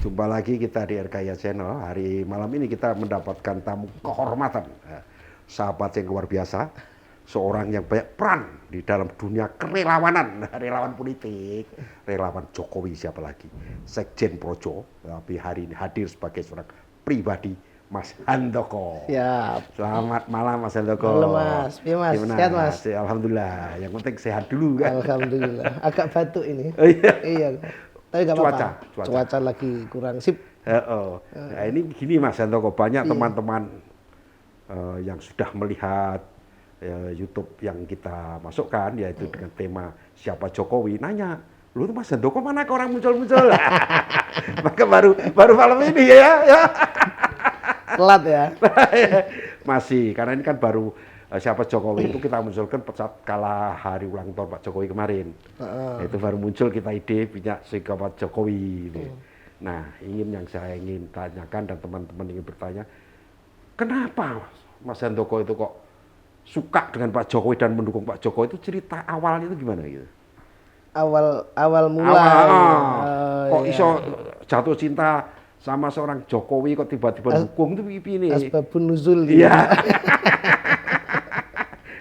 Jumpa lagi kita di RKIA Channel. Hari malam ini kita mendapatkan tamu kehormatan, sahabat yang luar biasa, seorang yang banyak peran di dalam dunia kerelawanan, relawan politik, relawan Jokowi siapa lagi, Sekjen Projo, tapi hari ini hadir sebagai seorang pribadi, Mas Handoko. Siap. Selamat malam Mas Handoko. Halo Mas, iya Mas, sehat Mas? Alhamdulillah, yang penting sehat dulu kan. Alhamdulillah, agak batuk ini. Oh, iya. Iya. Tapi nggak apa-apa. Cuaca lagi kurang sip. Nah, ini gini Mas Handoko, banyak teman-teman yang sudah melihat YouTube yang kita masukkan, yaitu dengan tema siapa Jokowi, nanya, lu tuh Mas Handoko mana ke orang muncul-muncul? Maka baru malam ini ya. Telat ya. Masih, karena ini kan baru siapa Jokowi itu kita munculkan saat kala hari ulang tahun Pak Jokowi kemarin. Itu baru muncul kita ide punya siapa Jokowi. Gitu. Nah, yang saya ingin tanyakan dan teman-teman ingin bertanya, kenapa Mas Handoko itu kok suka dengan Pak Jokowi dan mendukung Pak Jokowi, itu cerita awalnya itu gimana gitu? Awal mula. Kok iso jatuh cinta sama seorang Jokowi kok tiba-tiba dukung itu ini? Asbabun nuzul. Iya.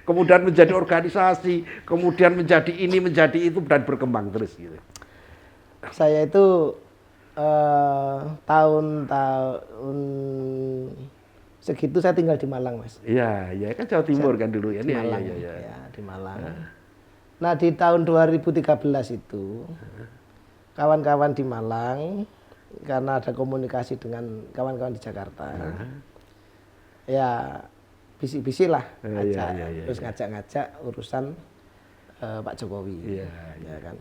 Kemudian menjadi organisasi, kemudian menjadi ini, menjadi itu, dan berkembang terus gitu. Saya itu tahun segitu saya tinggal di Malang, Mas. Iya, kan Jawa Timur kan dulu ya. Di Malang, ya, di Malang. Nah, di tahun 2013 itu kawan-kawan di Malang, karena ada komunikasi dengan kawan-kawan di Jakarta, ya bisik-bisik lah, terus ngajak-ngajak urusan Pak Jokowi, ya kan.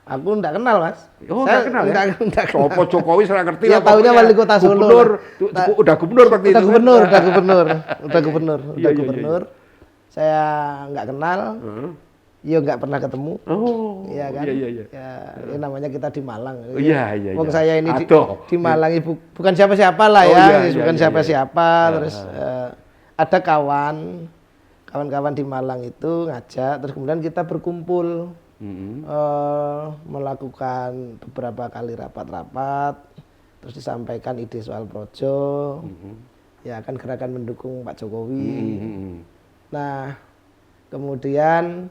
Aku enggak kenal Mas. Saya kenal ya? Enggak kenal. Sopo Jokowi saya ngerti ya, lah. Taunya wali kota Solo. Udah gubernur waktu itu. Udah gubernur. Saya enggak kenal. Ya enggak pernah ketemu. Iya kan? Iya. Ya, ini namanya kita di Malang. Iya. Wong saya ini di Malang bukan siapa-siapa lah ya, bukan siapa-siapa. Terus ada kawan-kawan di Malang itu ngajak, terus kemudian kita berkumpul. Melakukan beberapa kali rapat-rapat, terus disampaikan ide soal projo, ya kan gerakan mendukung Pak Jokowi. Nah, kemudian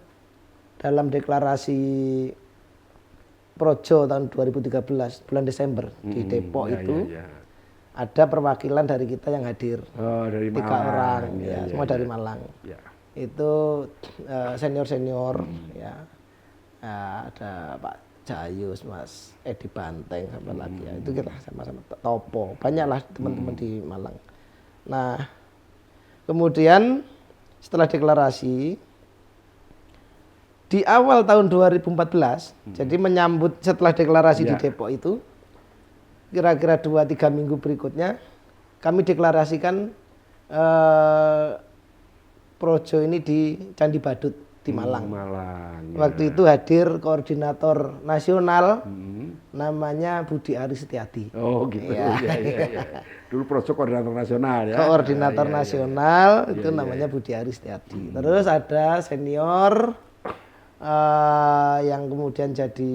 dalam deklarasi projo tahun 2013 bulan Desember di Depok itu ada perwakilan dari kita yang hadir, dari 3 orang, semua dari Malang. Itu senior, ya. Ada Pak Jayus, Mas Edi Banteng, sama lagi ya. Itu kita sama-sama topo. Banyaklah teman-teman di Malang. Nah, kemudian setelah deklarasi di awal tahun 2014, jadi menyambut setelah deklarasi di Depok itu, kira-kira 2-3 minggu berikutnya kami deklarasikan projo ini di Candi Badut di Malang. Waktu itu hadir koordinator nasional, namanya Budi Aris Setiadi. Oh gitu. Ya. Dulu projo koordinator nasional ya. Koordinator nasional itu namanya Budi Aris Setiadi. Terus ada senior yang kemudian jadi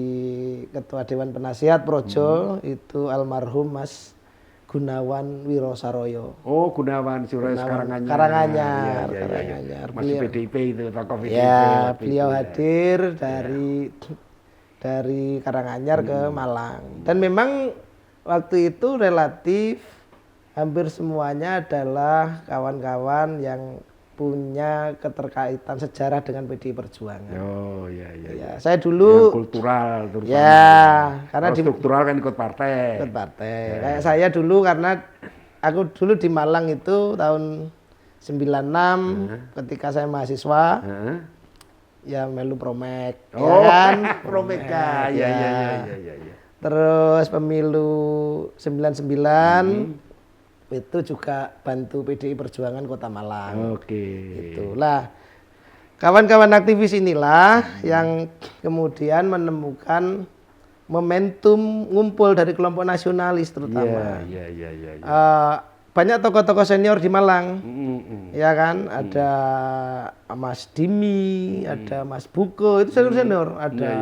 ketua Dewan Penasihat Projo, itu almarhum Mas Gunawan Wirosaroyo. Oh, Gunawan Karanganyar. Masih PDIP itu, tokoh PDIP. Ya, beliau hadir dari Karanganyar ke Malang. Dan memang waktu itu relatif hampir semuanya adalah kawan-kawan yang punya keterkaitan sejarah dengan PDI Perjuangan. Oh iya. Saya dulu yang kultural terutama. Ya, karena struktural kan ikut partai. Kayak saya dulu, karena aku dulu di Malang itu tahun 96 ketika saya mahasiswa. Ya melu Promek. Oh, ya kan? Promek. Ya. Terus pemilu 99 itu juga bantu PDI Perjuangan Kota Malang. Itulah kawan-kawan aktivis inilah yang kemudian menemukan momentum ngumpul dari kelompok nasionalis terutama. Banyak tokoh-tokoh senior di Malang, ya kan? Ada Mas Dimi, ada Mas Buko, itu senior-senior. Ada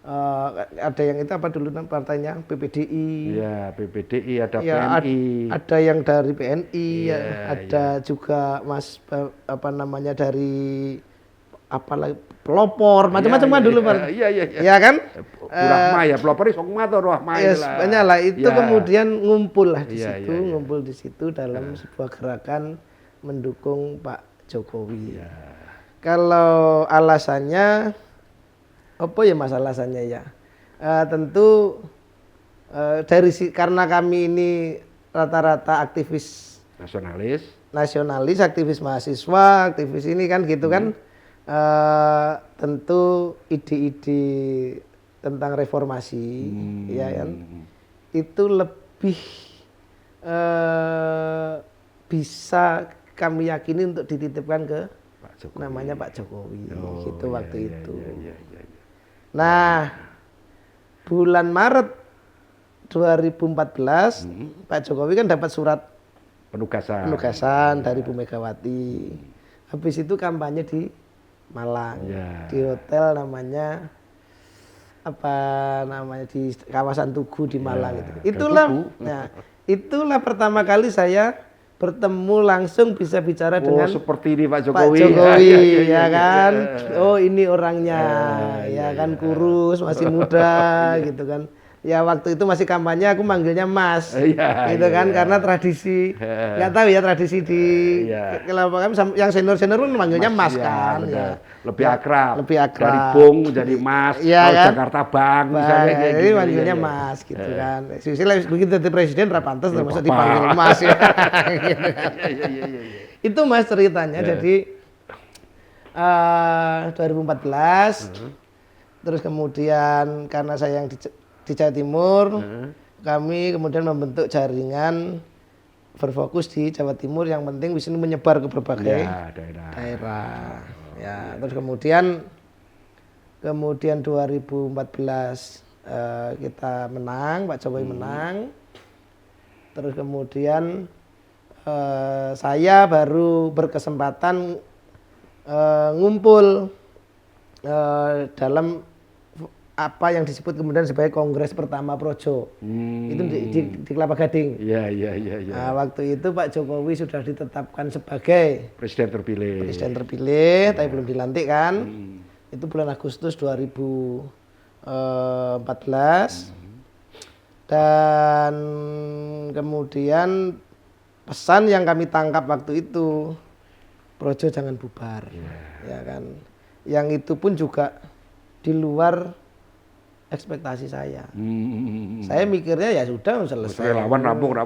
ada yang itu apa dulu partainya PPDI. Ya, PPDI, ada Ya, PNI. ada yang dari PNI, Ya, ada juga Mas apa namanya dari apalagi pelopor macam-macam kan dulu Pak. Iya. Ya kan? Rahma ya, pelopor iso matur Rahma Yes, itu lah. banyak lah itu Ya. kemudian ngumpul lah di Iya, situ, iya. ngumpul di situ dalam sebuah gerakan mendukung Pak Jokowi. Ya. Kalau alasannya apa ya Mas alasannya ya? Tentu karena kami ini rata-rata aktivis Nasionalis, aktivis mahasiswa, aktivis ini kan gitu kan. Tentu ide-ide tentang reformasi ya kan itu lebih bisa kami yakini untuk dititipkan ke Pak Jokowi. namanya Pak Jokowi gitu Iya, waktu iya, itu. iya. Nah, bulan Maret 2014 Pak Jokowi kan dapat surat penugasan dari Bu Megawati. Habis itu kampanye di Malang, di hotel namanya di kawasan Tugu di Malang itu. Itulah pertama kali saya bertemu langsung bisa bicara dengan seperti ini Pak Pak Jokowi. Jokowi ya kan. Oh, ini orangnya ya kan kurus, masih muda gitu kan. Ya waktu itu masih kampanye aku manggilnya Mas. Gitu kan karena tradisi nggak tahu ya tradisi di kelompok kami yang senior-senior pun manggilnya Mas kan ya. Lebih akrab. Dari akrab. Bung jadi Mas, kan? Jakarta Bank misalnya kayak jadi gitu. manggilnya Mas gitu kan. Begitu jadi presiden pantas termasuk dipanggil Mas ya. Gitu kan. Itu Mas ceritanya jadi 2014 terus kemudian karena saya yang di Jawa Timur, kami kemudian membentuk jaringan berfokus di Jawa Timur yang penting bisa menyebar ke berbagai daerah. Ya, terus kemudian 2014 kita menang, Pak Jokowi menang. Terus kemudian saya baru berkesempatan ngumpul dalam apa yang disebut kemudian sebagai Kongres pertama Projo. Itu di Kelapa Gading. Iya. Nah, waktu itu Pak Jokowi sudah ditetapkan sebagai presiden terpilih, tapi belum dilantik kan. Itu bulan Agustus 2014. Dan kemudian pesan yang kami tangkap waktu itu, Projo jangan bubar. Ya kan. Yang itu pun juga di luar ekspektasi saya. Saya mikirnya ya sudah selesai. Relawan rampung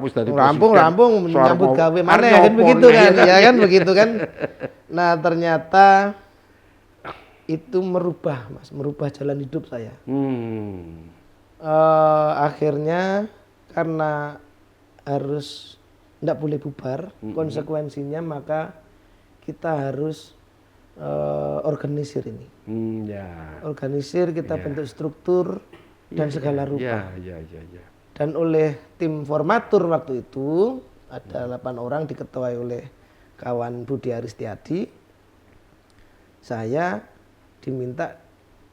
menyambut gawe mana ya kan begitu kan. Ya kan begitu kan. Nah, ternyata itu merubah jalan hidup saya. Akhirnya karena harus tidak boleh bubar, konsekuensinya maka kita harus organisir ini. Organisir, kita bentuk struktur dan segala rupa. Dan oleh tim formatur waktu itu ada 8 orang diketuai oleh kawan Budi Aristiadi. Saya diminta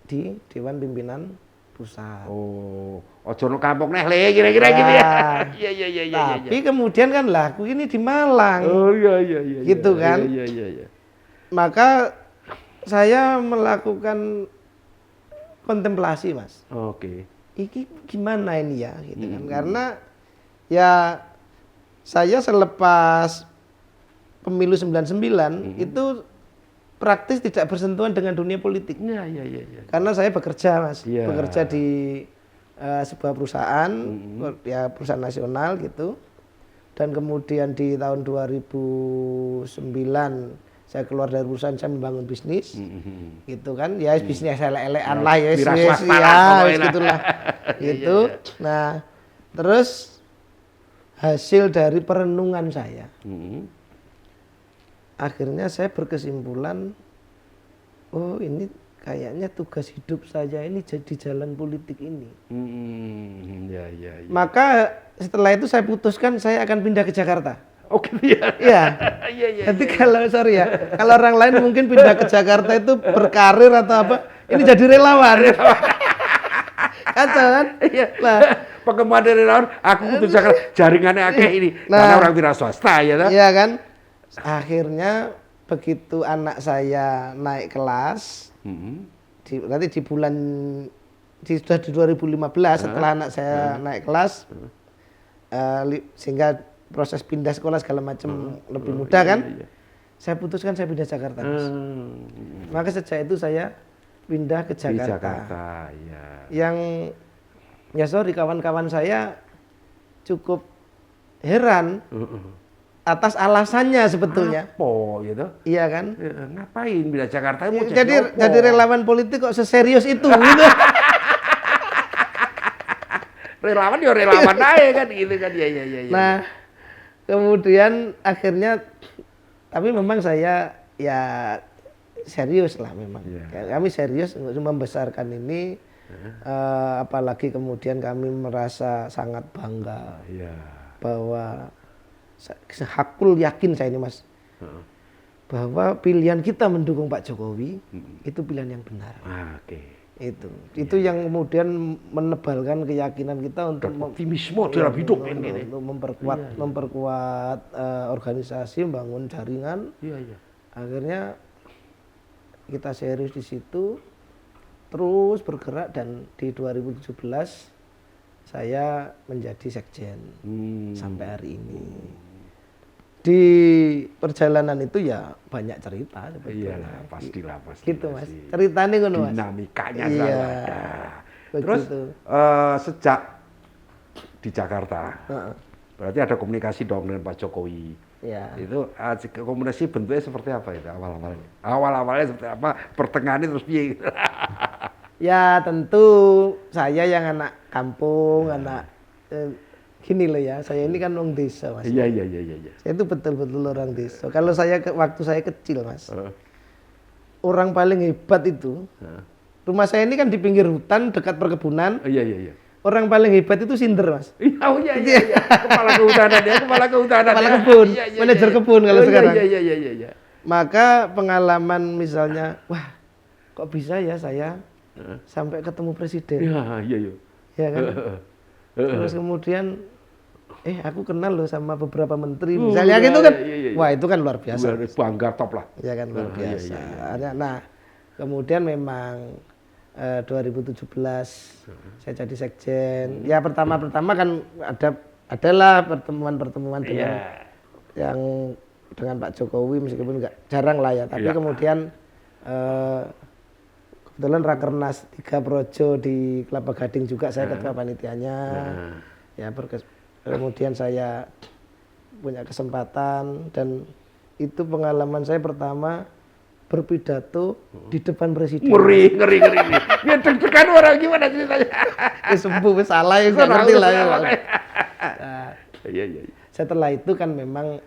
di Dewan Pimpinan Pusat. Ojo no kampung neh le kira-kira gitu ya. Iya. Tapi kemudian kan lah aku ini di Malang. Iya. Gitu kan. Iya. Maka saya melakukan kontemplasi, Mas. Oke. Iki gimana ini ya, gitu kan? Karena ya saya selepas pemilu 99 itu praktis tidak bersentuhan dengan dunia politik. Iya. Karena saya bekerja, Mas. Bekerja di sebuah perusahaan, ya perusahaan nasional gitu. Dan kemudian di tahun 2009 saya keluar dari perusahaan, saya membangun bisnis, gitu kan, ya bisnis ele-elean lah ya, gitulah, gitu. Nah, terus hasil dari perenungan saya, akhirnya saya berkesimpulan, oh ini kayaknya tugas hidup saya ini jadi jalan politik ini. Ya. Maka setelah itu saya putuskan saya akan pindah ke Jakarta. Oh gitu ya? Iya. Jadi kalau orang lain mungkin pindah ke Jakarta itu berkarir atau apa, ini jadi relawan. Kacau kan? Iya. Nah, pengembangan dari relawan, aku butuh jaringannya akeh ini. Karena orang wira swasta ya kan? Iya kan? Akhirnya begitu anak saya naik kelas, nanti di bulan sudah di 2015 setelah anak saya naik kelas, sehingga proses pindah sekolah segala macam lebih mudah kan? Iya. Saya putuskan saya pindah Jakarta. Maka sejak itu saya pindah ke Jakarta. Di Jakarta, ya. Yang ya sorry kawan-kawan saya cukup heran atas alasannya sebetulnya. Apa gitu? Iya kan? Ya, ngapain pindah Jakarta? Mau jadi relawan politik kok seserius itu gitu. Relawan ya relawan aja kan gitu kan. Ya. Nah, kemudian akhirnya tapi memang saya ya serius lah memang. Kami serius untuk membesarkan ini, apalagi kemudian kami merasa sangat bangga bahwa hakul yakin saya ini Mas, bahwa pilihan kita mendukung Pak Jokowi itu pilihan yang benar. Itu yang kemudian menebalkan keyakinan kita untuk optimisme dalam hidup ini. Untuk memperkuat organisasi, membangun jaringan. Akhirnya kita serius di situ, terus bergerak dan di 2017 saya menjadi sekjen sampai hari ini. Di perjalanan itu ya banyak cerita sebetulnya. Iya, pastilah. Gitu Mas. Ceritanya ngono Mas. Dinamikanya selalu ada. Terus sejak di Jakarta, berarti ada komunikasi dong dengan Pak Jokowi. Ya. Itu komunikasi bentuknya seperti apa itu awal-awalnya? Awal-awalnya seperti apa? Pertengahannya terus piye? Ya tentu saya yang anak kampung, anak gini loh ya, saya ini kan orang desa Mas. Iya. Saya itu betul-betul orang desa. Kalau saya waktu saya kecil Mas, orang paling hebat itu, rumah saya ini kan di pinggir hutan dekat perkebunan. Iya. Orang paling hebat itu Sinder Mas. Iya. Kepala kehutanan ya, kepala kebun, manajer kebun kalau sekarang. Iya. Maka pengalaman misalnya, wah kok bisa ya saya sampai ketemu presiden. Iya. Ya kan. Terus kemudian aku kenal loh sama beberapa menteri misalnya gitu kan. Iya. Wah, itu kan luar biasa. Bangga top lah. Ya kan luar biasa. Iya. Nah, kemudian memang 2017 saya jadi sekjen. Ya pertama kan adalah pertemuan dengan yang dengan Pak Jokowi meskipun enggak jarang lah ya, tapi kemudian kebetulan Rakernas 3 Projo di Kelapa Gading juga saya ketua panitianya. Ya kemudian saya punya kesempatan dan itu pengalaman saya pertama berpidato di depan presiden. Ngeri. Ya deg-degan orang gimana ceritanya? Sembuh salah ya enggak ngerti lah ya. Iya. Setelah itu kan memang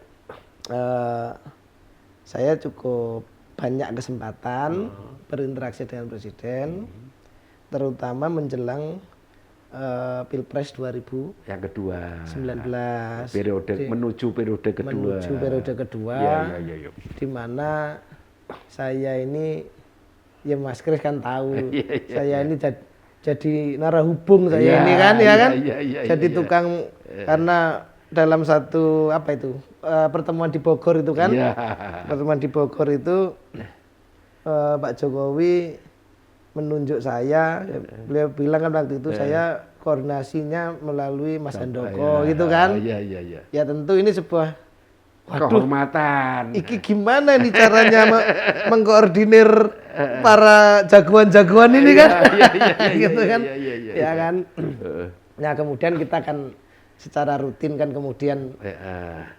saya cukup banyak kesempatan berinteraksi dengan presiden, terutama menjelang Pilpres 2019 yang kedua. Menuju periode kedua. Iya. Di mana saya ini ya Mas Kris kan tahu, saya ini jadi narahubung saya ini kan ya kan. Jadi tukang karena dalam satu pertemuan di Bogor itu kan. Pertemuan di Bogor itu Pak Jokowi menunjuk saya, beliau bilang kan waktu itu saya koordinasinya melalui Mas Handoko gitu kan. Iya. Ya tentu ini sebuah kehormatan. Iki gimana nih caranya mengkoordinir para jagoan-jagoan ini kan? Gitu kan? Ya kan. Nah kemudian kita kan secara rutin kan kemudian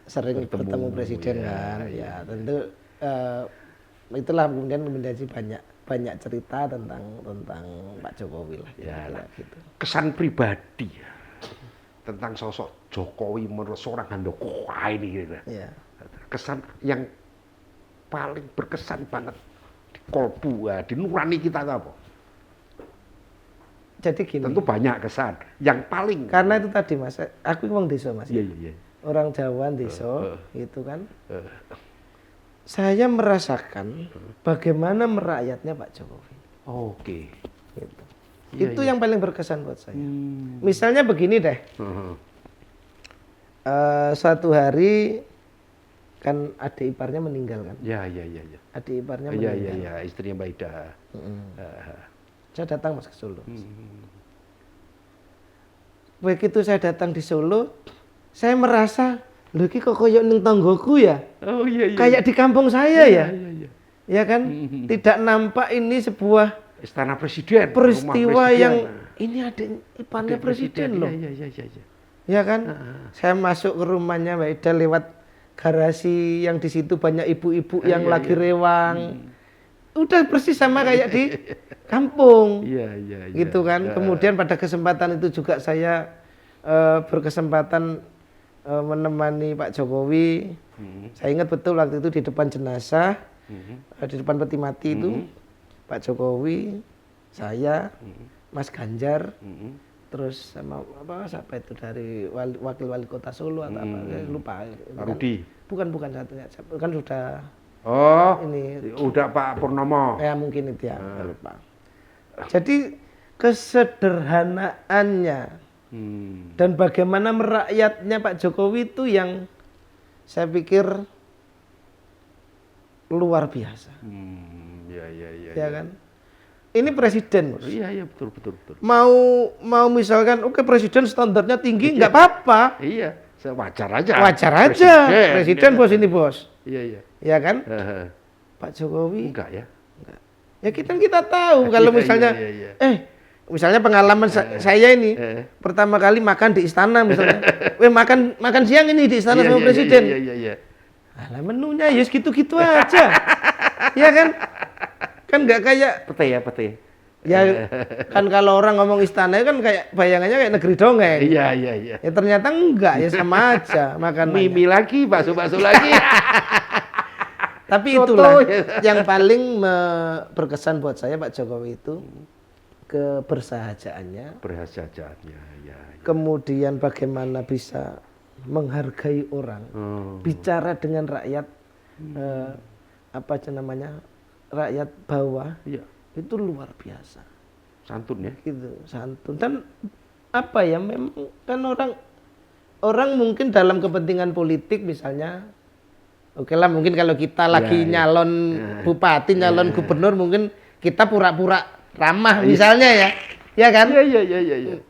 sering bertemu presiden kan. Ya tentu itulah kemudian menjadi banyak cerita tentang Pak Jokowi lah. Gitu. Kesan pribadi tentang sosok Jokowi menurut seorang Handoko ini gitu. Kesan yang paling berkesan banget di kolbu, di nurani kita itu apa? Jadi gini. Tentu banyak kesan. Yang paling karena itu tadi Mas, aku ngomong desa Mas. Iya. Orang Jawa desa gitu kan. Saya merasakan bagaimana merakyatnya Pak Jokowi. Oke. Gitu. Itu yang paling berkesan buat saya. Misalnya begini deh. Suatu hari kan adik iparnya meninggal kan. Ya. Adik iparnya meninggal. Iya, istrinya Mbak Ida. Saya datang Mas ke Solo. Begitu saya datang di Solo, saya merasa, lho iki kok koyo ning tanggoku ya. Oh iya. Kayak di kampung saya ya. Iya. Ya kan? Tidak nampak ini sebuah Istana Presiden. peristiwa yang ini adik iparnya presiden loh. Iya. Ya kan? Saya masuk ke rumahnya Mbak Ida lewat garasi yang di situ banyak ibu-ibu yang lagi rewang. Udah persis sama kayak di kampung. Iya. Gitu kan. Kemudian pada kesempatan itu juga saya berkesempatan menemani Pak Jokowi. Saya ingat betul waktu itu di depan jenazah, di depan peti mati itu Pak Jokowi, saya, Mas Ganjar, terus sama siapa itu dari wakil wali kota Solo atau apa, saya lupa. Rudi. Bukan satunya, kan sudah. Oh, ini udah Pak Purnomo. Ya mungkin itu ya, saya lupa. Jadi kesederhanaannya dan bagaimana merakyatnya Pak Jokowi itu yang saya pikir luar biasa. Ya kan? Ini presiden, Bos. Iya, betul. Mau misalkan oke presiden standarnya tinggi nggak apa-apa. Iya, wajar aja. Presiden Bos ini, Bos. Iya. Ya kan? Pak Jokowi enggak ya? Enggak. Ya kita tahu kalau misalnya misalnya pengalaman saya ini pertama kali makan di istana misalnya. makan siang ini di istana sama presiden. Iya. Alah menunya ya gitu-gitu aja. Ya kan? Kan enggak kayak pete. Ya kan kalau orang ngomong istana kan kayak bayangannya kayak negeri dongeng. Iya. Ya ternyata enggak, ya sama aja makan. Mie lagi, bakso lagi. Tapi itulah yang paling berkesan buat saya Pak Jokowi itu kebersahajaannya. Ya. Kemudian bagaimana bisa menghargai orang, bicara dengan rakyat rakyat bawah. Iya. Itu luar biasa. Santun ya. Gitu, santun. Dan memang kan orang mungkin dalam kepentingan politik misalnya, oke lah mungkin kalau kita lagi nyalon bupati, nyalon gubernur mungkin kita pura-pura ramah misalnya ya. Ya kan? Iya.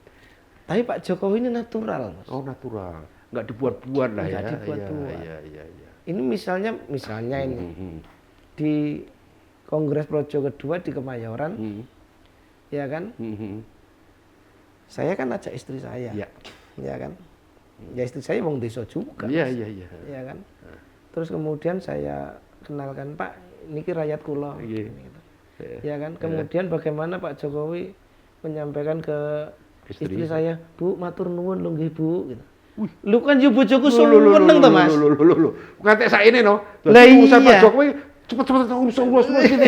Tapi Pak Jokowi ini natural, Mas. Oh, natural. Nggak dibuat-buat lah ya. Nggak dibuat-buat. Iya. Ini misalnya ini di Kongres Projo kedua di Kemayoran, ya kan? Saya kan ajak istri saya, ya kan? Ya istri saya wong desa juga. Iya. Ya kan? Terus kemudian saya kenalkan Pak, niki rakyat kula. Gitu. Ya kan? Kemudian bagaimana Pak Jokowi menyampaikan ke istri saya, Bu, matur nuwun lho nggih Bu. Gitu. Lu kan yo bojoku seneng to Mas. Ngantek saene no. Lah iya. Pak Jokowi cepet urus gitu.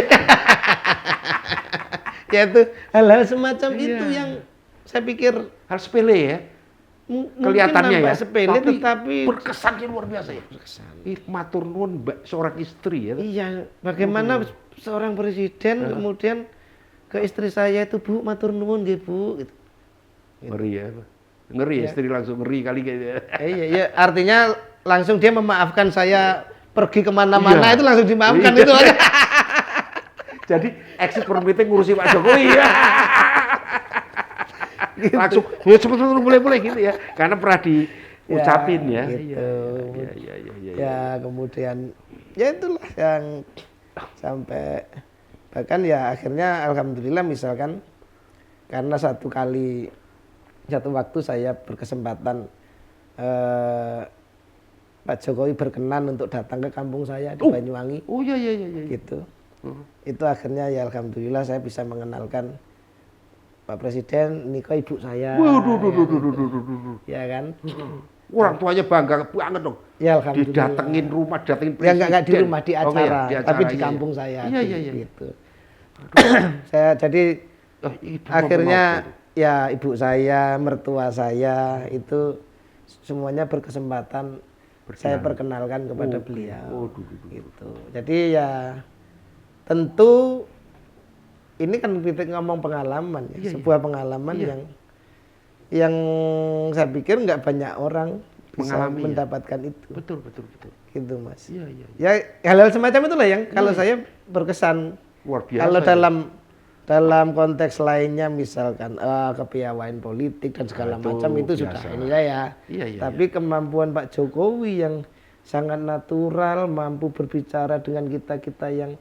Ya itu hal-hal semacam itu yang saya pikir hal sepele ya. Kelihatannya ya sepele tetapi berkesannya luar biasa ya. Matur nuwun seorang istri ya. Iya, bagaimana seorang presiden kemudian ke istri saya itu Bu matur nuwun nggih Bu gitu. Ngeri ya, istri langsung ngeri kali gitu. Iya, artinya langsung dia memaafkan saya pergi kemana-mana itu langsung dimaafkan itu aja. Jadi exit permitnya ngurusi Pak Jokowi ya. Gitu. Langsung ya cepet boleh gitu ya, karena pernah diucapin ya. Gitu. Iya. Ya kemudian ya itulah yang sampai bahkan ya akhirnya alhamdulillah misalkan karena satu waktu saya berkesempatan Pak Jokowi berkenan untuk datang ke kampung saya di Banyuwangi. Oh iya. Gitu. Itu akhirnya ya alhamdulillah saya bisa mengenalkan Pak Presiden, niko ibu saya. Ya kan? Orang tuanya bangga banget dong. Ya alhamdulillah. Datengin presiden. Ya enggak di rumah, di acara, tapi di kampung saya. Iya. Gitu. Saya jadi akhirnya ya ibu saya, mertua saya itu semuanya berkesempatan saya perkenalkan kepada beliau. Gitu. Jadi ya tentu ini kan kita ngomong pengalaman ya, Iya, sebuah pengalaman Iya. yang saya pikir nggak banyak orang bisa Mengalami, ya. mendapatkan itu. Betul, betul, betul. Gitu Mas. Iya, iya. Ya hal-hal semacam itulah yang kalau saya berkesan. Luar biasa. Kalau ya. dalam konteks lainnya misalkan kepiawaian politik dan segala itu macam itu biasa. sudah ini ya. Iya, iya. Tapi kemampuan Pak Jokowi yang sangat natural, mampu berbicara dengan kita yang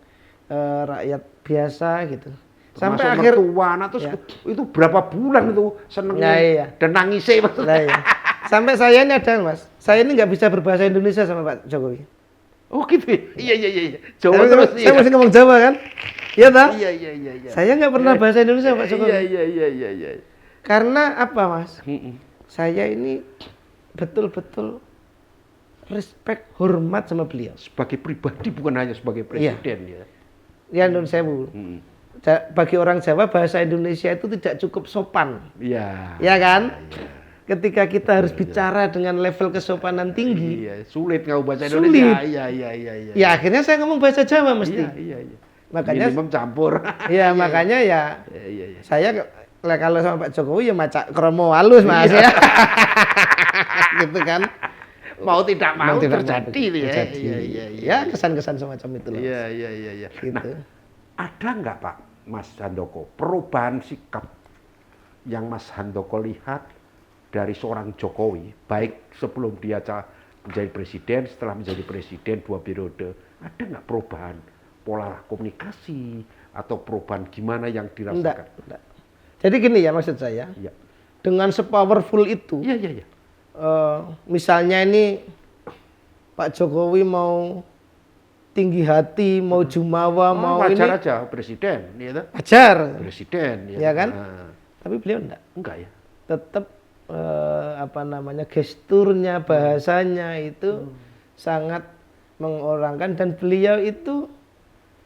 rakyat biasa gitu. Sampai Sampai akhir mertua anak terus itu berapa bulan itu senengnya Ya, iya. dan nangisnya Mas. Nah, ya. Sampai saya ini ada Mas. Saya ini nggak bisa berbahasa Indonesia sama Pak Jokowi. Oh gitu ya? Iya, iya, iya. Jawa terus Saya mesti ngomong Jawa kan? Iya tak? Iya, iya, iya, iya. Saya nggak pernah bahasa Indonesia Pak Jokowi. Iya, iya, iya, iya, iya. Karena apa Mas? Mm-mm. Saya ini betul-betul respect, hormat sama beliau. Sebagai pribadi bukan hanya sebagai presiden ya. Ya Nun Sewu. Mm. Bagi orang Jawa bahasa Indonesia itu tidak cukup sopan. Iya. Ya kan? Ketika kita harus bicara dengan level kesopanan tinggi, Iya, sulit ngomong bahasa Sulit. Indonesia. Iya, iya, iya, iya. ya akhirnya saya ngomong bahasa Jawa mesti. Iya, iya, iya. Makanya minimum campur. ya makanya ya Iya, iya, iya. saya kalau sama Pak Jokowi ya macak kromo halus Mas ya. Gitu kan. Mau tidak mau, tidak terjadi mau, itu ya. terjadi. Iya, iya, iya. Ya kesan-kesan semacam itu loh. Iya, iya, iya, iya. Gitu. Nah, ada nggak Pak Mas Handoko perubahan sikap yang Mas Handoko lihat dari seorang Jokowi, baik sebelum dia menjadi presiden, setelah menjadi presiden 2 periode, ada nggak perubahan pola komunikasi atau perubahan gimana yang dirasakan? Enggak. Jadi gini ya maksud saya, Iya, dengan sepowerful itu, iya, iya, iya. misalnya ini Pak Jokowi mau tinggi hati, mau jumawa, mau wajar ini aja presiden, ya kan? wajar, Presiden, ya kan? Nah, Tapi beliau enggak, ya? tetap gesturnya, bahasanya itu sangat mengorangkan dan beliau itu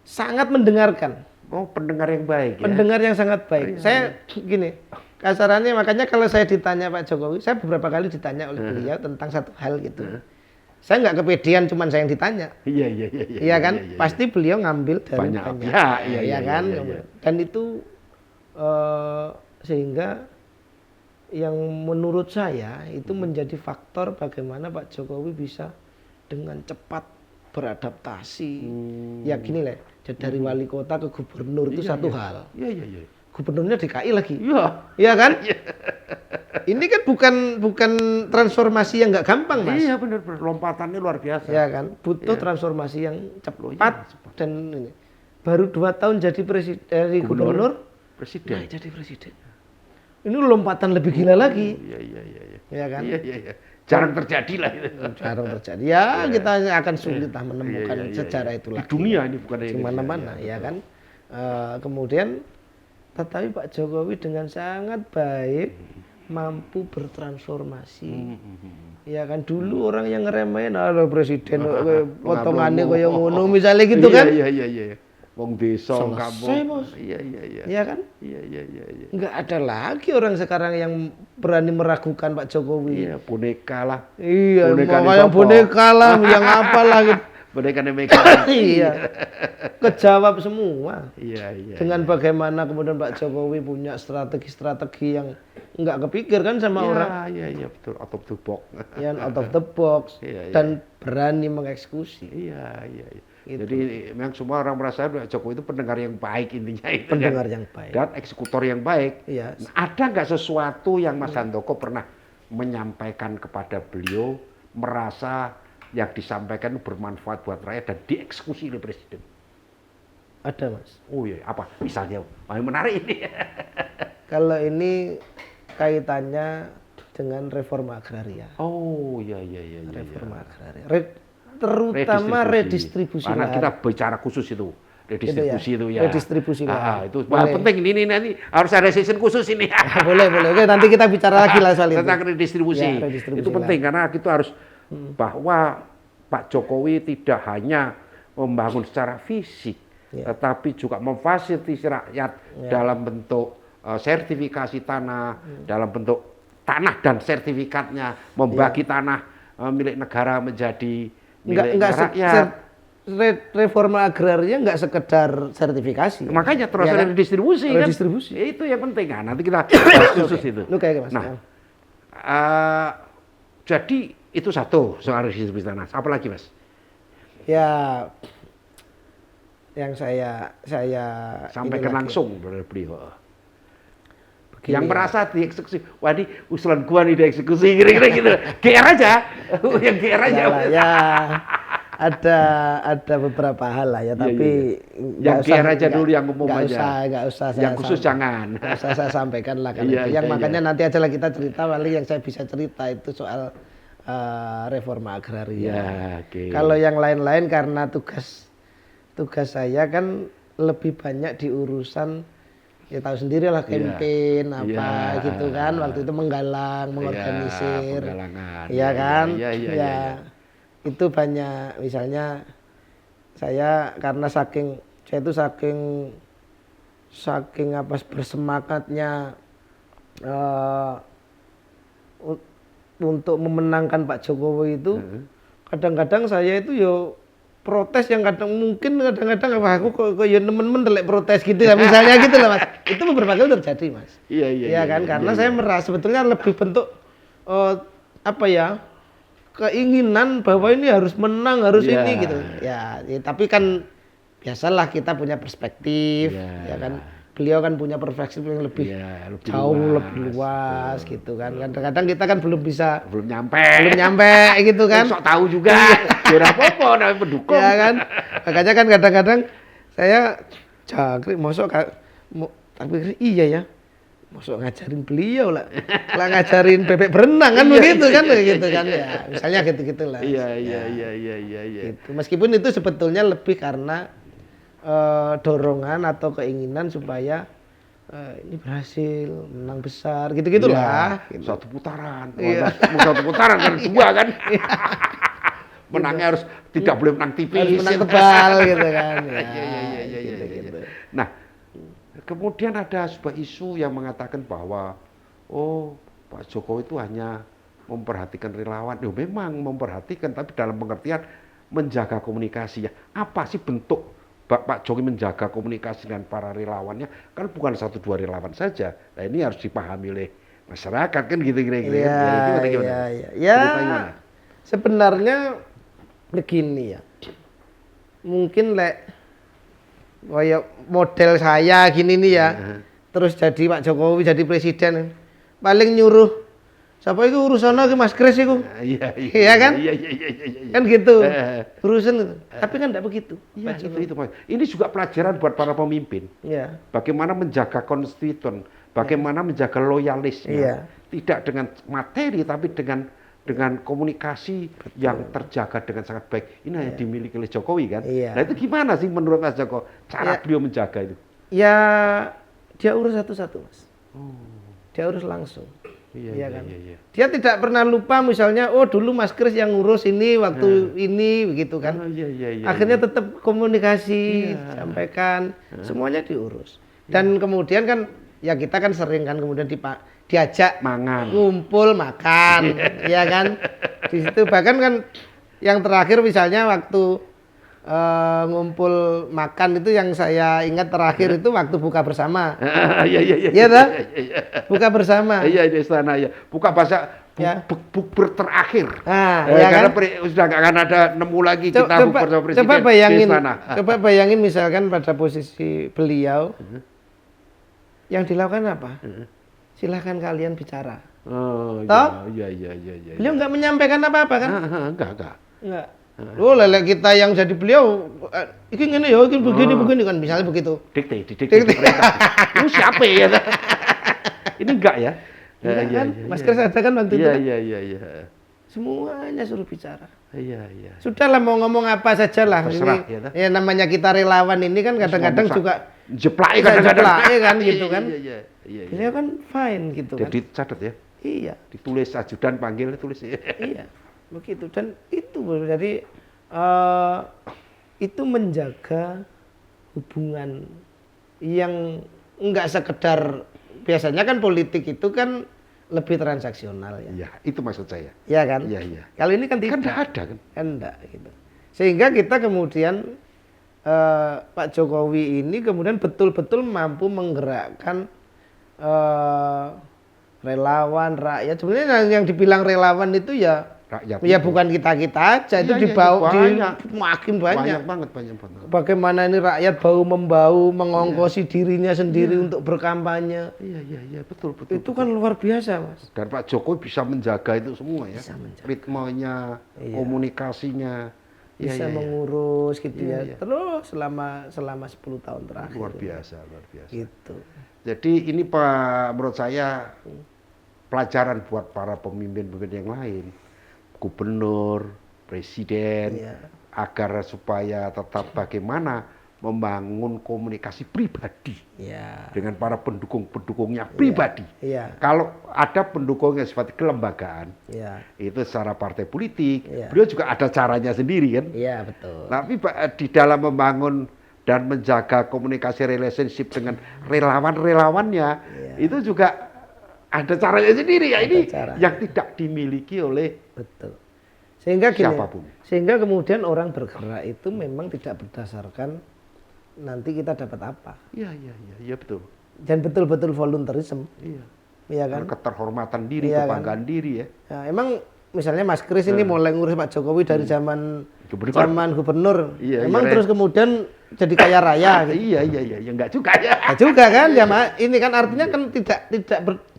sangat mendengarkan. Oh, pendengar yang baik ya? Pendengar yang sangat baik. Saya gini, kasarannya makanya kalau saya ditanya Pak Jokowi, saya beberapa kali ditanya oleh beliau tentang satu hal gitu. Saya nggak kepedean, cuman saya yang ditanya. Iya, iya, iya. Iya kan? Pasti beliau ngambil dari Banyak banyak. pihak, iya, Iya iya, kan? iya, iya. Dan itu sehingga yang menurut saya itu menjadi faktor bagaimana Pak Jokowi bisa dengan cepat beradaptasi. Ya gini lah, dari wali kota ke gubernur itu satu hal. Iya, iya, iya. Gubernurnya DKI lagi. Iya. Iya kan? Ini kan bukan transformasi yang nggak gampang, Mas. Iya, benar, lompatannya luar biasa. Ya kan? Butuh transformasi yang cepat dan ini. Baru 2 tahun jadi gubernur, presiden. nah, jadi presiden. Ini lompatan lebih gila lagi. Iya, iya, iya, iya. Ya kan? Iya, iya, iya. Jarang terjadi lah itu. Jarang terjadi. Ya, kita akan sulit lah menemukan sejarah itu Di lagi. dunia ini bukan Di mana-mana, ya kan? Kemudian tetapi Pak Jokowi dengan sangat baik mampu bertransformasi. Ya kan dulu orang yang ngeremehin ada presiden potongannya kayak ngono misalnya gitu kan. Iya, iya, iya. Wong desa, wong kampung. Selesai, Bos. Iya, iya, iya. Iya kan? Iya, iya, iya, iya. Enggak ada lagi orang sekarang yang berani meragukan Pak Jokowi. Iya, boneka lah. Iya, Boneka mau yang sopo. boneka lah, yang apalah gitu. Boneka Mega. Iya. Kejawab semua. Iya, iya. Dengan bagaimana kemudian Pak Jokowi punya strategi-strategi yang enggak kepikir kan sama orang. Iya, iya, betul. Out of the box. Yang out of the box Iya, iya. dan berani mengeksekusi. Iya, iya, iya. Gitu. Jadi memang semua orang merasa Pak Jokowi itu pendengar yang baik intinya itu. Pendengar kan? yang baik. Dan eksekutor yang baik. Iya. Nah, ada nggak sesuatu yang Mas Handoko pernah menyampaikan kepada beliau merasa yang disampaikan bermanfaat buat rakyat dan dieksekusi oleh presiden? Ada, Mas. Oh iya, apa? Misalnya, yang menarik ini. Kalau ini kaitannya dengan reforma agraria. Oh iya, iya, iya. iya. Reforma agraria. Terutama redistribusi Karena lahan. kita bicara khusus itu. Redistribusi itu ya. Redistribusi lahan. Itu penting ini nanti harus ada season khusus ini. Boleh. Oke, nanti kita bicara lagi lah soal itu. Tentang redistribusi. Ya, redistribusi itu penting karena kita harus bahwa Pak Jokowi tidak hanya membangun secara fisik, tetapi juga memfasilitasi rakyat dalam bentuk sertifikasi tanah, dalam bentuk tanah dan sertifikatnya, membagi tanah milik negara menjadi milik rakyat. reforma agraria nggak sekedar sertifikasi. Makanya terus ya kan? redistribusi kan. Redistribusi. Itu yang penting kan. Nanti kita bahas khusus itu. Lu kayak Mas. Nah, jadi itu satu soal redistribusi tanah. Apa lagi Mas? Ya, yang saya sampaikan langsung dari beliau. Begini Yang merasa dieksekusi, wah ini usulan gua nih dieksekusi, kira-kira gitu. GR aja, yang GR aja. Ya, ada beberapa hal lah ya, tapi yang GR aja dulu yang umum aja. Nggak usah. Yang khusus jangan. Nggak usah saya sampaikan lah kalau itu. Yang makanya nanti aja lah kita cerita, paling yang saya bisa cerita itu soal reforma agraria. Kalau yang lain-lain karena tugas saya kan lebih banyak di urusan ya tahu sendiri lah campaign gitu kan, waktu itu menggalang, mengorganisir, ya kan, itu banyak. Misalnya saya karena saking apa bersemangatnya untuk memenangkan Pak Jokowi itu, kadang-kadang saya itu yo protes yang kadang-kadang aku kok ya nemen-nemen delek protes gitu ya misalnya gitu lah Mas. Itu beberapa kali terjadi Mas. Iya kan, karena saya merasa sebetulnya lebih bentuk keinginan bahwa ini harus menang, harus ini gitu. Ya, tapi kan biasalah kita punya perspektif, ya kan. Beliau kan punya perspektif yang lebih luas gitu kan. Kadang-kadang kita kan belum nyampe gitu kan. Sok tahu juga. Ya apa-apa namanya pendukung. Ya kan. Makanya kan kadang-kadang saya jangkrik tapi iya ya. Mosok ngajarin beliau lah ngajarin bebek berenang kan begitu kan gitu kan ya. Misalnya gitu-gitulah. Iya. Gitu. Meskipun itu sebetulnya lebih karena dorongan atau keinginan supaya ini berhasil menang besar gitu-gitulah. Gitu. Satu putaran kan dua kan. Menangnya harus tidak boleh menang tipis, harus menang tebal gitu kan. Gitu. Nah, kemudian ada sebuah isu yang mengatakan bahwa Pak Jokowi itu hanya memperhatikan relawan. Memang memperhatikan, tapi dalam pengertian menjaga komunikasi. Apa sih bentuk Pak Jokowi menjaga komunikasi dengan para relawannya? Kan bukan 1-2 relawan saja. Nah, ini harus dipahami oleh masyarakat kan gitu kira-kira. Ya, sebenarnya begini ya. Mungkin kayak model saya gini nih ya. Terus jadi Pak Jokowi jadi presiden, paling nyuruh siapa itu urusannya ke Mas Kris itu. Iya kan? Iya. Kan gitu. Urusan itu. Tapi kan enggak begitu. Iya, itu. Ini juga pelajaran buat para pemimpin. Iya. Bagaimana menjaga konstituen, bagaimana menjaga loyalisnya. Iya. Tidak dengan materi tapi dengan komunikasi yang terjaga dengan sangat baik. Ini hanya dimiliki oleh Jokowi kan? Iya. Nah, itu gimana sih menurut Mas Joko cara beliau menjaga itu? Ya, dia urus satu-satu, Mas. Dia urus langsung. Iya. Dia tidak pernah lupa misalnya, dulu Mas Kris yang ngurus ini waktu ini begitu kan. Akhirnya tetap komunikasi, sampaikan, semuanya diurus. Dan kemudian kan ya kita kan sering kan kemudian diajak ngumpul makan, ya kan. Di situ bahkan kan yang terakhir misalnya waktu ngumpul makan itu yang saya ingat terakhir itu waktu buka bersama. Iya toh? Buka bersama. Iya di istana ya. Buka bukber terakhir. Ya karena kan? sudah nggak akan ada nemu lagi kita bukber sama presiden di istana. Coba bayangin misalkan pada posisi beliau yang dilakukan apa? Silahkan kalian bicara. Iya. Beliau nggak menyampaikan apa-apa kan? Enggak. Lelek kita yang jadi beliau, ini ya, begini kan, misalnya begitu. Dikte. Lu siapa ya? Ini enggak ya? Enggak kan? Mas Kris ada kan waktu itu? Iya. Semuanya suruh bicara. Iya. Sudahlah mau ngomong apa saja lah. Terserah, ini, ya namanya kita relawan ini kan kadang-kadang juga jeplak kadang-kadang kan gitu kan. Iya. Beliau kan fine gitu kan. Jadi catat ya. Iya. Ditulis ajudan panggil tulis. Iya. Begitu dan itu jadi itu menjaga hubungan yang enggak sekedar biasanya kan politik itu kan lebih transaksional ya. Iya, itu maksud saya. Iya kan? Iya. Kalau ini kan tidak. Kan enggak ada kan? Kan enggak gitu. Sehingga kita kemudian Pak Jokowi ini kemudian betul-betul mampu menggerakkan relawan rakyat. Sebenarnya yang dibilang relawan itu ya Rakyat ya itu. bukan kita aja, itu Iya, dibawa banyak. makin banyak. Banyak banget. Bagaimana ini rakyat bau mengongkosi dirinya sendiri untuk berkampanye. Iya, betul. Itu kan luar biasa, Mas. Dan Pak Jokowi bisa menjaga itu semua ya. Ritmenya, komunikasinya. Bisa mengurus gitu ya. Terus selama 10 tahun terakhir. Luar biasa. Gitu. Jadi ini Pak, menurut saya pelajaran buat para pemimpin yang lain, gubernur, presiden, agar supaya tetap bagaimana membangun komunikasi pribadi dengan para pendukungnya pribadi. Kalau ada pendukung yang seperti kelembagaan, itu secara partai politik, beliau juga ada caranya sendiri kan. Iya, betul. Tapi di dalam membangun dan menjaga komunikasi relationship dengan relawan-relawannya, itu juga ada caranya sendiri ya. Ini yang tidak dimiliki oleh siapapun. Sehingga kemudian orang bergerak itu memang tidak berdasarkan nanti kita dapat apa. Iya betul. Dan betul-betul volunteerism. Iya kan? Keterhormatan diri, kebanggaan diri ya. Nah, emang misalnya Mas Kris ini mulai ngurus Pak Jokowi dari zaman gubernur. Emang terus kemudian jadi kaya raya gitu. Iya, enggak juga ya. Enggak juga kan ya, ini kan artinya kan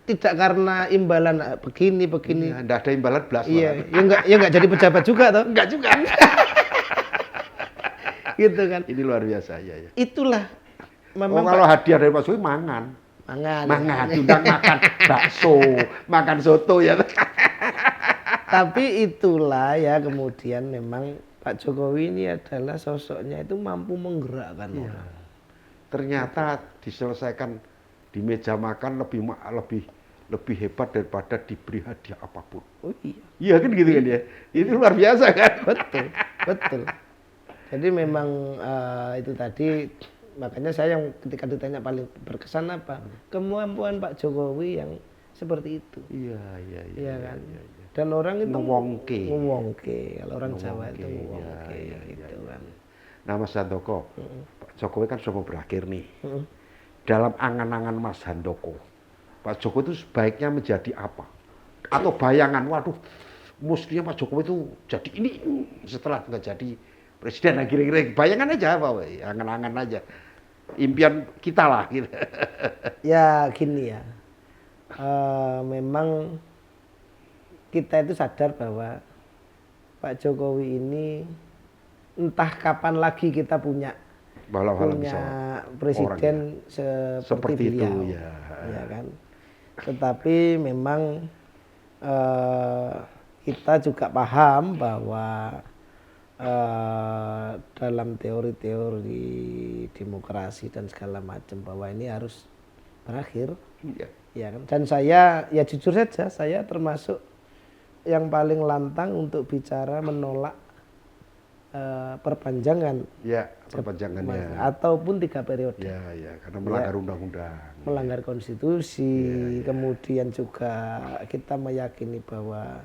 tidak karena imbalan begini. Enggak ada imbalan belas. Iya, ya enggak jadi pejabat juga toh? Enggak juga. Gitu kan. Ini luar biasa ya. Itulah memang kalau hadiah dari Pak Jokowi mangan, diundang makan bakso, makan soto ya. Tapi itulah ya kemudian memang Pak Jokowi ini adalah sosoknya itu mampu menggerakkan orang. Ternyata diselesaikan di meja makan lebih hebat daripada diberi hadiah apapun. Oh iya. Iya kan gitu kan ya. Ini luar biasa kan. Betul. Jadi memang itu tadi, makanya saya yang ketika ditanya paling berkesan apa, kemampuan Pak Jokowi yang seperti itu. Iya kan. Dan orang itu ngewongke. Kalau orang Jawa itu ngewongke gitu kan. Nah Mas Handoko, Pak Jokowi kan sudah mau berakhir nih. Dalam angan-angan Mas Handoko, Pak Jokowi itu sebaiknya menjadi apa? Atau bayangan, waduh, mestinya Pak Jokowi itu jadi ini setelah nggak jadi presiden. Nah, kira-kira bayangan aja apa, angan-angan aja, impian kita lah gitu. Ya gini ya, memang kita itu sadar bahwa Pak Jokowi ini entah kapan lagi kita punya presiden seperti beliau, itu ya kan. Tetapi memang kita juga paham bahwa dalam teori-teori demokrasi dan segala macam bahwa ini harus berakhir, ya kan. Dan saya ya jujur saja, saya termasuk yang paling lantang untuk bicara menolak perpanjangan ataupun 3 periode. Karena melanggar undang-undang, melanggar konstitusi. Kemudian juga kita meyakini bahwa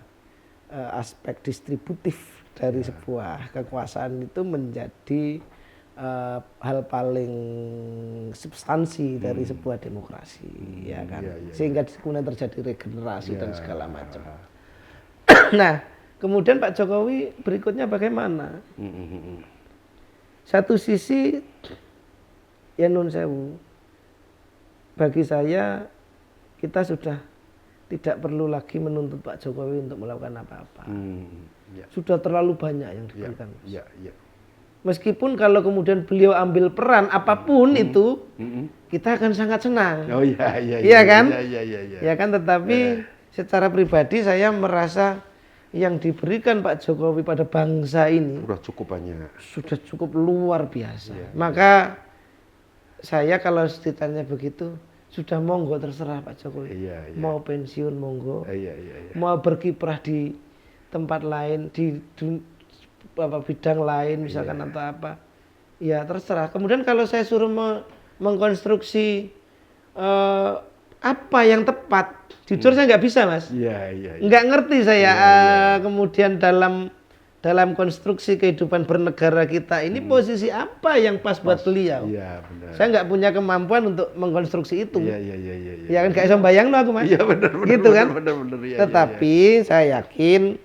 aspek distributif dari sebuah kekuasaan itu menjadi hal paling substansi dari sebuah demokrasi, ya kan. Sehingga kemudian terjadi regenerasi dan segala macam. Nah, kemudian Pak Jokowi berikutnya bagaimana? Satu sisi, ya nun sewu, bagi saya kita sudah tidak perlu lagi menuntut Pak Jokowi untuk melakukan apa-apa. Sudah terlalu banyak yang diberikan. Meskipun kalau kemudian beliau ambil peran apapun itu, kita akan sangat senang. Iya kan? Ya kan, tetapi secara pribadi saya merasa yang diberikan Pak Jokowi pada bangsa ini sudah cukup banyak, sudah cukup luar biasa. Maka saya kalau ditanya begitu, sudah monggo terserah Pak Jokowi. Mau pensiun monggo, mau berkiprah di tempat lain, di bidang lain misalkan atau apa, ya terserah. Kemudian kalau saya suruh mengkonstruksi apa yang tepat, jujur saya nggak bisa, Mas. Nggak ngerti saya kemudian dalam dalam konstruksi kehidupan bernegara kita ini posisi apa yang pas buat beliau. Iya, benar. Saya nggak punya kemampuan untuk mengkonstruksi itu. Iya. Ya kan kayak bayang aku Mas. Iya benar. Gitu kan. Benar. Ya, tetapi saya yakin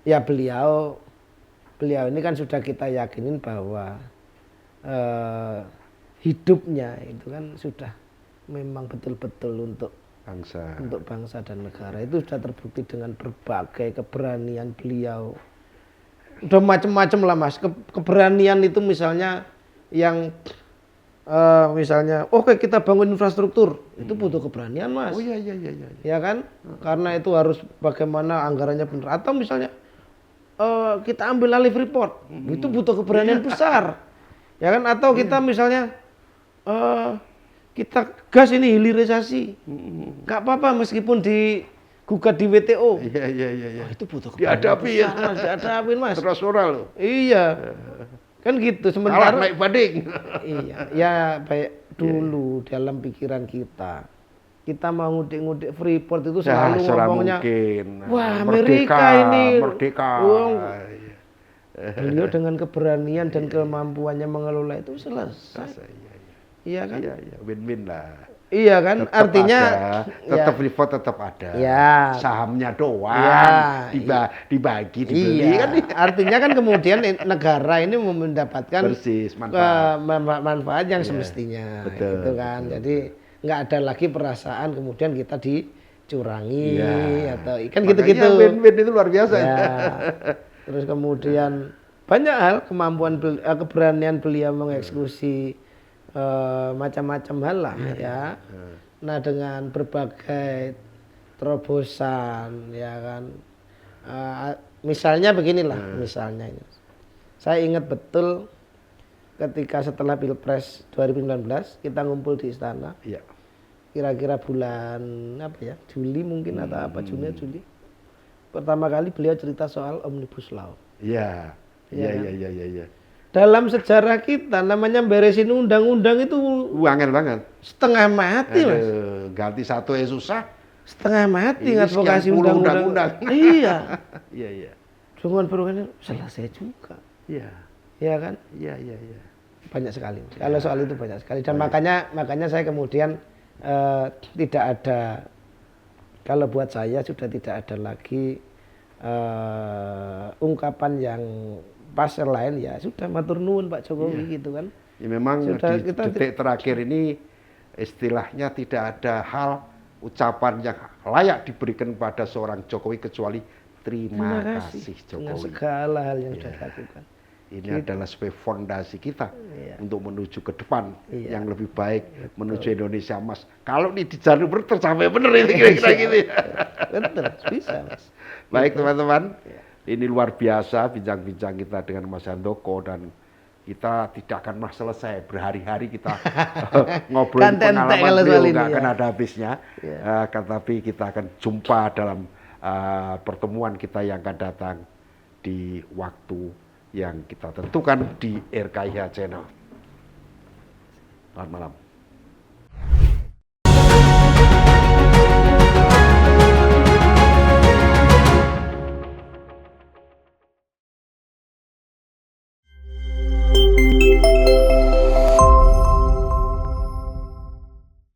ya beliau ini kan sudah kita yakinin bahwa hidupnya itu kan sudah memang betul-betul untuk bangsa dan negara. Itu sudah terbukti dengan berbagai keberanian beliau. Udah macam-macam lah Mas. Keberanian itu misalnya yang misalnya oke, kita bangun infrastruktur, itu butuh keberanian Mas. Oh iya. Ya kan? Karena itu harus bagaimana anggarannya benar. Atau misalnya kita ambil alih Freeport, itu butuh keberanian besar. Ya kan? Atau kita misalnya kita gas ini hilirisasi, nggak apa-apa meskipun digugat di WTO. Iya. Itu butuh dihadapi ya, dihadapin Mas. Internasional loh. Iya, kan gitu. Sementara kalah naik banding. Iya, ya baik dulu dalam pikiran kita mau ngudik-ngudik Freeport itu selalu ngomongnya, wah Amerika ini, merdeka. Beliau dengan keberanian dan kemampuannya mengelola itu selesai. Iya kan? Iya, win-win lah. Iya kan? Tetap artinya tetap Freeport tetap ada. Ya. Sahamnya doang dibagi, dibeli kan. Artinya kan kemudian negara ini mendapatkan manfaat yang semestinya. Betul, gitu kan. Betul. Jadi nggak ada lagi perasaan kemudian kita dicurangi atau kan makanya gitu-gitu. Win-win itu luar biasa. Ya. Terus kemudian banyak hal keberanian beliau mengeksekusi macam-macam hal lah ya. Nah dengan berbagai terobosan ya kan. Misalnya beginilah, misalnya ini. Saya ingat betul ketika setelah Pilpres 2019 kita ngumpul di istana. Iya. Kira-kira bulan apa ya? Juli mungkin atau apa Juni. Pertama kali beliau cerita soal Omnibus Law. Iya. Dalam sejarah kita namanya beresin undang-undang itu angel banget. Setengah mati Mas. Ganti satu susah. Setengah mati ngadvokasi undang-undang. Iya. Dengan programnya selesai juga. Iya. Iya kan? Iya. Banyak sekali. Kalau soal itu banyak sekali. Dan makanya saya kemudian tidak ada, kalau buat saya sudah tidak ada lagi ungkapan yang pas lain ya sudah matur nuwun Pak Jokowi gitu kan. Ya memang sudah, di detik terakhir ini istilahnya tidak ada hal ucapan yang layak diberikan pada seorang Jokowi kecuali terima kasih Jokowi. Dengan segala hal yang sudah dilakukan. Ini adalah sebagai fondasi kita untuk menuju ke depan yang lebih baik, menuju Indonesia Emas. Kalau ini di jalur tercapai benar ini kira-kira gitu. Betul, bisa Mas. Baik teman-teman, ini luar biasa bincang-bincang kita dengan Mas Handoko dan kita tidak akan selesai berhari-hari kita ngobrolin pengalaman beliau, nggak akan ada habisnya. Tetapi kita akan jumpa dalam pertemuan kita yang akan datang di waktu yang kita tentukan di RKIH Channel. Selamat malam.